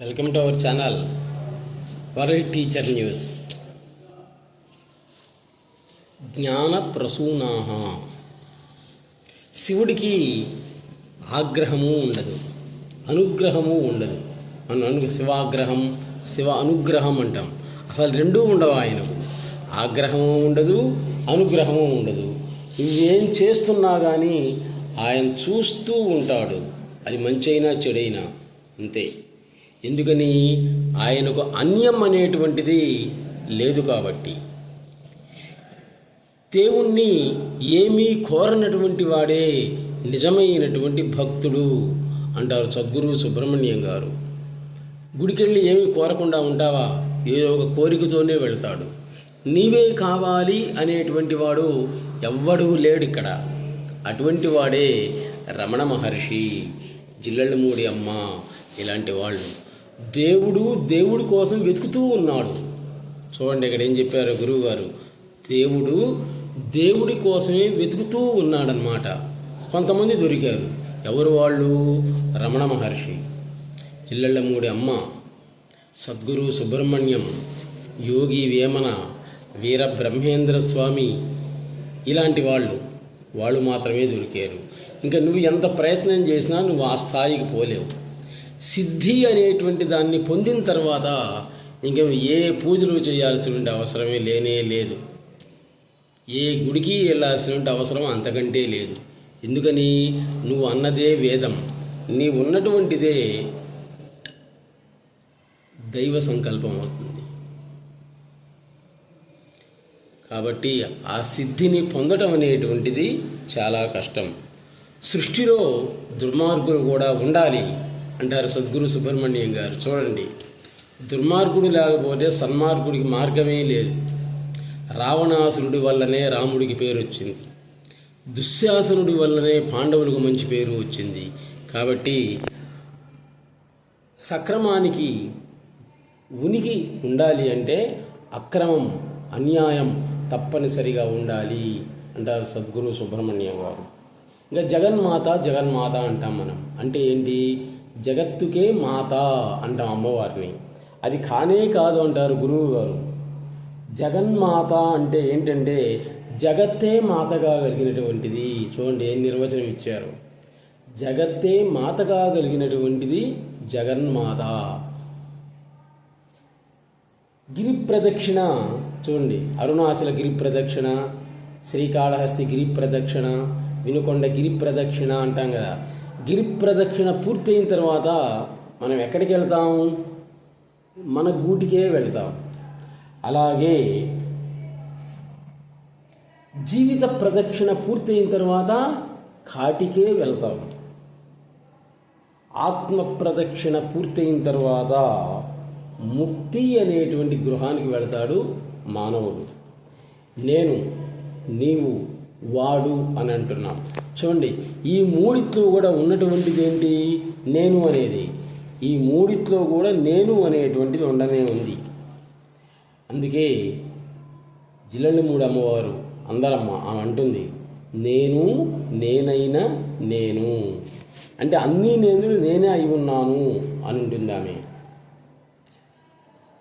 Welcome to our channel world teacher news. జ్ఞాన ప్రసూనాహ. శివుడికి ఆగ్రహము ఉండదు, అనుగ్రహము ఉండదు. మనం శివాగ్రహం, శివ అనుగ్రహం అంటాం. అసలు రెండూ ఉండవు ఆయనకు. ఆగ్రహము ఉండదు, అనుగ్రహము ఉండదు. నువ్వేం చేస్తున్నా కానీ ఆయన చూస్తూ ఉంటాడు, అది మంచైనా చెడైనా అంతే. ఎందుకని? ఆయనకు అన్యం అనేటువంటిది లేదు కాబట్టి. దేవుణ్ణి ఏమీ కోరనటువంటి వాడే నిజమైనటువంటి భక్తుడు అంటారు సద్గురు సుబ్రహ్మణ్యం గారు. గుడికెళ్ళి ఏమీ కోరకుండా ఉంటావా? ఏదో ఒక కోరికతోనే వెళ్తాడు. నీవే కావాలి అనేటువంటి వాడు ఎవ్వడూ లేడు ఇక్కడ. అటువంటి వాడే రమణ మహర్షి, జిల్లెళ్ళమూడి అమ్మ, ఇలాంటి వాళ్ళు. దేవుడి కోసం వెతుకుతూ ఉన్నాడు. చూడండి ఇక్కడ ఏం చెప్పారు గురువుగారు. దేవుడి కోసమే వెతుకుతూ ఉన్నాడనమాట. కొంతమంది దొరికారు. ఎవరు వాళ్ళు? రమణ మహర్షి, జిల్లెళ్ళమూడి అమ్మ, సద్గురు సుబ్రహ్మణ్యం, యోగి వేమన, వీర బ్రహ్మేంద్ర స్వామి, ఇలాంటి వాళ్ళు మాత్రమే దొరికారు. ఇంకా నువ్వు ఎంత ప్రయత్నం చేసినా నువ్వు ఆ స్థాయికి పోలేవు. సిద్ధి అనేటువంటి దాన్ని పొందిన తర్వాత ఇంక ఏ పూజలు చేయాల్సినటువంటి అవసరమే లేనే లేదు. ఏ గుడికి వెళ్ళాల్సినటువంటి అవసరం అంతకంటే లేదు. ఎందుకని? నువ్వు అన్నదే వేదం, నీ ఉన్నటువంటిదే దైవ సంకల్పం అవుతుంది. కాబట్టి ఆ సిద్ధిని పొందటం అనేటువంటిది చాలా కష్టం. సృష్టిలో దుర్మార్గులు కూడా ఉండాలి అంటారు సద్గురు సుబ్రహ్మణ్యం గారు. చూడండి, దుర్మార్గుడు లేకపోతే సన్మార్గుడికి మార్గమే లేదు. రావణాసురుడి వల్లనే రాముడికి పేరు వచ్చింది, దుశ్శాసనుడి వల్లనే పాండవులకు మంచి పేరు వచ్చింది. కాబట్టి సక్రమానికి ఉనికి ఉండాలి అంటే అక్రమం, అన్యాయం తప్పనిసరిగా ఉండాలి అంటారు సద్గురు సుబ్రహ్మణ్యం గారు. ఇంకా జగన్మాత అంటాం మనం. అంటే ఏంటి? జగత్తుకే మాత అంటాం అమ్మవారిని. అది కానే కాదు అంటారు గురువు గారు. జగన్మాత అంటే ఏంటంటే జగత్తే మాతగా కలిగినటువంటిది. చూడండి ఏం నిర్వచనం ఇచ్చారు. జగత్తే మాతగా కలిగినటువంటిది జగన్మాత. గిరి ప్రదక్షిణ చూడండి, అరుణాచల గిరి ప్రదక్షిణ, శ్రీకాళహస్తి గిరి ప్రదక్షిణ, వినుకొండ గిరి ప్రదక్షిణ అంటాం కదా. గిరి ప్రదక్షిణ పూర్తయిన తర్వాత మనం ఎక్కడికి వెళ్తాం? మన గూటికే వెళ్తాం. అలాగే జీవిత ప్రదక్షిణ పూర్తయిన తర్వాత కాటికే వెళ్తాం. ఆత్మ ప్రదక్షిణ పూర్తయిన తర్వాత ముక్తి అనేటువంటి గృహానికి వెళతాడు మానవుడు. నేను, నీవు, వాడు అని అంటున్నాం. చూడండి, ఈ మూడిట్లో కూడా ఉన్నటువంటిది ఏంటి? నేను అనేది. ఈ మూడిట్లో కూడా నేను అనేటువంటిది ఉండనే ఉంది. అందుకే జిల్లెళ్ళమూడి అమ్మవారు అందరమ్మ ఆమె అంటుంది, నేనైనా నేను అంటే అన్నీ నేనే అయి ఉన్నాను అని ఉంటుంది ఆమె.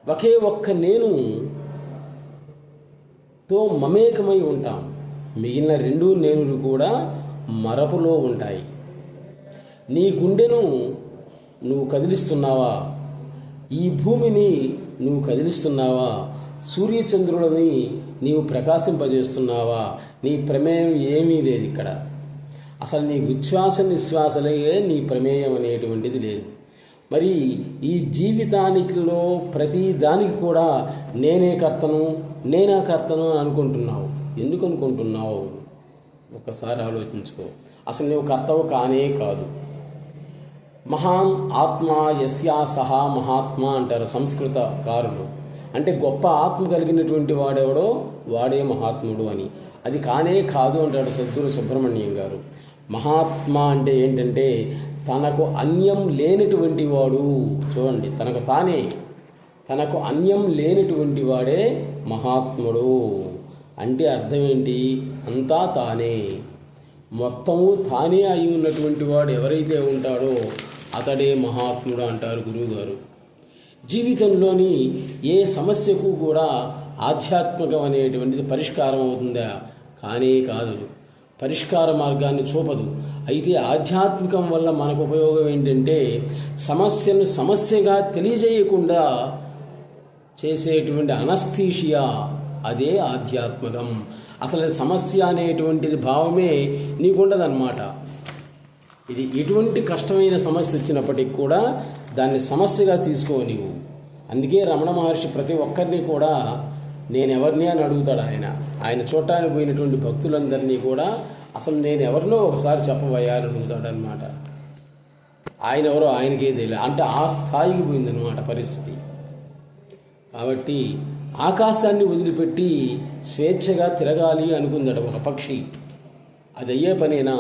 ఒకే ఒక్క నేనుతో మమేకమై ఉంటాం. మిగిలిన రెండు నేనులు కూడా మరపులో ఉంటాయి. నీ గుండెను నువ్వు కదిలిస్తున్నావా? ఈ భూమిని నువ్వు కదిలిస్తున్నావా? సూర్యచంద్రులని నీవు ప్రకాశింపజేస్తున్నావా? నీ ప్రమేయం ఏమీ లేదు ఇక్కడ. అసలు నీ ఉచ్ఛ్వాస నిశ్వాసలే నీ ప్రమేయం అనేటువంటిది లేదు. మరి ఈ జీవితానికిలో ప్రతి దానికి కూడా నేనే కర్తను అని అనుకుంటున్నావు. ఎందుకు అనుకుంటున్నావు? ఒక్కసారి ఆలోచించుకో. అసలు నువ్వు కర్తవు కానే కాదు. మహాన్ ఆత్మ యస్యా సహా మహాత్మ అంటారు సంస్కృతకారులు. అంటే గొప్ప ఆత్మ కలిగినటువంటి వాడెవడో వాడే మహాత్ముడు అని. అది కానే కాదు అంటాడు సద్గురు సుబ్రహ్మణ్యం గారు. మహాత్మ అంటే ఏంటంటే తనకు అన్యం లేనటువంటి వాడు. చూడండి, తనకు అన్యం లేనటువంటి వాడే మహాత్ముడు. అంటే అర్థం ఏంటి? అంతా తానే, మొత్తము తానే అయి ఉన్నటువంటి వాడు ఎవరైతే ఉంటాడో అతడే మహాత్ముడు అంటారు గురువుగారు. జీవితంలోని ఏ సమస్యకు కూడా ఆధ్యాత్మికం అనేటువంటిది పరిష్కారం అవుతుందా? కానే కాదు, పరిష్కార మార్గాన్ని చూపదు. అయితే ఆధ్యాత్మికం వల్ల మనకు ఉపయోగం ఏంటంటే సమస్యను సమస్యగా తెలియజేయకుండా చేసేటువంటి అనస్థీషియా, అదే ఆధ్యాత్మికం. అసలు సమస్య అనేటువంటిది భావమే నీకుండదన్నమాట. ఇది ఎటువంటి కష్టమైన సమస్య వచ్చినప్పటికి కూడా దాన్ని సమస్యగా తీసుకో నీవు. అందుకే రమణ మహర్షి ప్రతి ఒక్కరిని కూడా నేను ఎవరిని అని అడుగుతాడు. ఆయన చూడటానికి పోయినటువంటి భక్తులందరినీ కూడా అసలు నేను ఎవరినో ఒకసారి చెప్పబోయా అని అడుగుతాడు అనమాట. ఆయన ఎవరో ఆయనకే తెలియదు, అంటే ఆ స్థాయికి పోయిందనమాట పరిస్థితి. కాబట్టి ఆకాశాన్ని వదిలిపెట్టి స్వేచ్ఛగా తిరగాలి అనుకుందట ఒక పక్షి. అది అయ్యే పనేనా?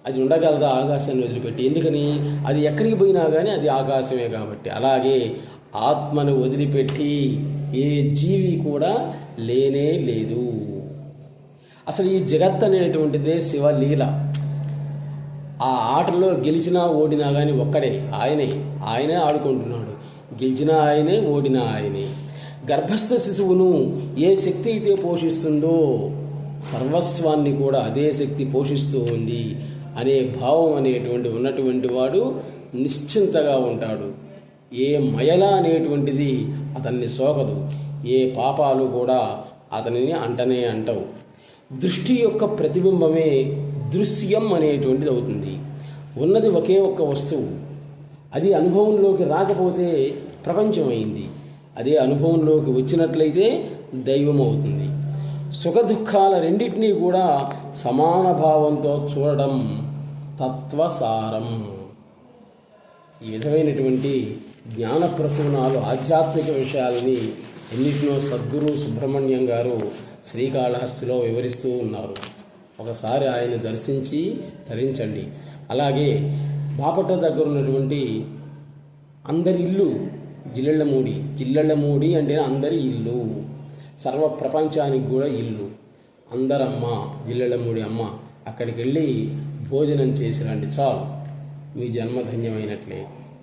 అది ఉండగలదా ఆకాశాన్ని వదిలిపెట్టి? ఎందుకని? అది ఎక్కడికి పోయినా కానీ అది ఆకాశమే కాబట్టి. అలాగే ఆత్మను వదిలిపెట్టి ఏ జీవి కూడా లేనే లేదు. అసలు ఈ జగత్ అనేటువంటిదే శివలీల. ఆ ఆటలో గెలిచినా ఓడినా కానీ ఒక్కడే, ఆయనే ఆడుకుంటున్నాడు. గెలిచినా ఆయనే, ఓడినా ఆయనే. గర్భస్థ శిశువును ఏ శక్తి అయితే పోషిస్తుందో సర్వస్వాన్ని కూడా అదే శక్తి పోషిస్తూ ఉంది అనే భావం అనేటువంటి ఉన్నటువంటి వాడు నిశ్చింతగా ఉంటాడు. ఏ మయల అనేటువంటిది అతన్ని సోకదు, ఏ పాపాలు కూడా అతనిని అంటవు. దృష్టి యొక్క ప్రతిబింబమే దృశ్యం అనేటువంటిది అవుతుంది. ఉన్నది ఒకే ఒక్క వస్తువు, అది అనుభవంలోకి రాకపోతే ప్రపంచం అయింది. అదే అనుభవంలోకి వచ్చినట్లయితే దైవం అవుతుంది. సుఖ దుఃఖాల రెండింటినీ కూడా సమాన భావంతో చూడడం తత్వసారం. ఈ విధమైనటువంటి జ్ఞాన ప్రసూనాలు, ఆధ్యాత్మిక విషయాలని ఎన్నిటినో సద్గురు సుబ్రహ్మణ్యం గారు శ్రీకాళహస్తిలో వివరిస్తూ ఉన్నారు. ఒకసారి ఆయన దర్శించి తరించండి. అలాగే బాపట్ల దగ్గర ఉన్నటువంటి అందరి ఇల్లు జిల్లెళ్ళమూడి అంటే అందరి ఇల్లు, సర్వ ప్రపంచానికి కూడా ఇల్లు. అందరమ్మ జిల్లెళ్ళమూడి అమ్మ, అక్కడికి వెళ్ళి భోజనం చేసి రండి, చాలు మీ జన్మధన్యమైనట్లే.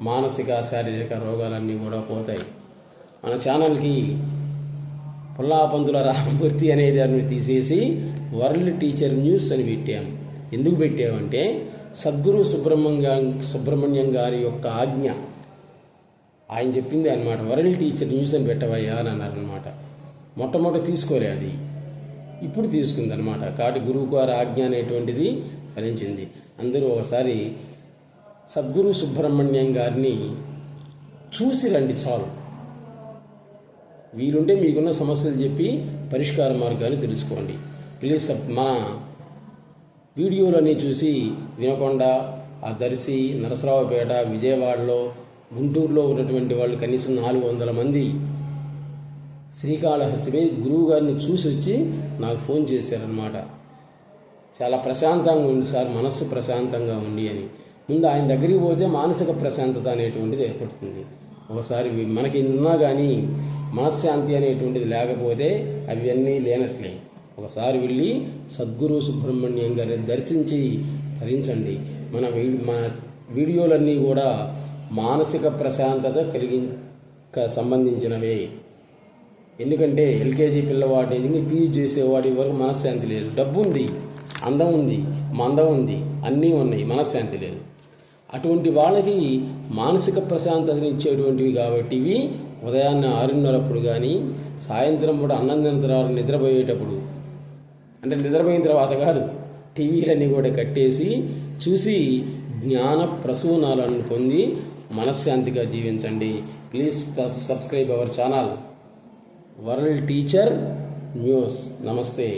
మానసిక శారీరక రోగాలన్నీ కూడా పోతాయి. మన ఛానల్కి పుల్లాపంతుల రామమూర్తి అనే దాన్ని తీసేసి వరల్డ్ టీచర్ న్యూస్ అని పెట్టాము. ఎందుకు పెట్టామంటే సద్గురు సుబ్రహ్మణ్యం గారి యొక్క ఆజ్ఞ, ఆయన చెప్పింది అనమాట. వరల్డ్ టీచర్ న్యూస్ అని పెట్టవయ్యా అని అన్నారనమాట. మొట్టమొదటి తీసుకోలే, అది ఇప్పుడు తీసుకుందనమాట. కాబట్టి గురువు గారి ఆజ్ఞ అనేటువంటిది ఫలించింది. అందరూ ఒకసారి సద్గురు సుబ్రహ్మణ్యం గారిని చూసి రండి, చాలు. వీలుంటే మీకున్న సమస్యలు చెప్పి పరిష్కార మార్గాన్ని తెలుసుకోండి. ప్లీజ్ మన వీడియోలన్నీ చూసి వినకొండ, ఆ దర్శి, నరసరావుపేట, విజయవాడలో, గుంటూరులో ఉన్నటువంటి వాళ్ళు కనీసం 400 మంది శ్రీకాళహస్తి గురువు గారిని చూసి వచ్చి నాకు ఫోన్ చేశారనమాట. చాలా ప్రశాంతంగా ఉంది సార్, మనస్సు ప్రశాంతంగా ఉంది అని. ముందు ఆయన దగ్గరికి పోతే మానసిక ప్రశాంతత అనేటువంటిది ఏర్పడుతుంది. ఒకసారి మనకి ఉన్నా కానీ మనశ్శాంతి అనేటువంటిది లేకపోతే అవన్నీ లేనట్లే. ఒకసారి వెళ్ళి సద్గురు సుబ్రహ్మణ్యం గారిని దర్శించి తరించండి. మన వీడియోలన్నీ కూడా మానసిక ప్రశాంతత సంబంధించినవే. ఎందుకంటే ఎల్కేజీ పిల్లవాడి నుంచి పీజీ చేసేవాడి వరకు మనశ్శాంతి లేదు. డబ్బు ఉంది, అందం ఉంది, మందం ఉంది, అన్నీ ఉన్నాయి, మనశ్శాంతి లేదు. అటువంటి వాళ్ళకి మానసిక ప్రశాంతతని ఇచ్చేటువంటివి కాబట్టి ఇవి ఉదయాన్నే 6:30 కానీ, సాయంత్రం కూడా అన్నం తిన్న తర్వాత నిద్రపోయేటప్పుడు, అంటే నిద్రపోయిన తర్వాత కాదు, టీవీలన్నీ కూడా కట్టేసి చూసి జ్ఞాన ప్రసూనాలను పొంది మనశ్శాంతిగా జీవించండి. Please subscribe our channel world teacher news. నమస్తే.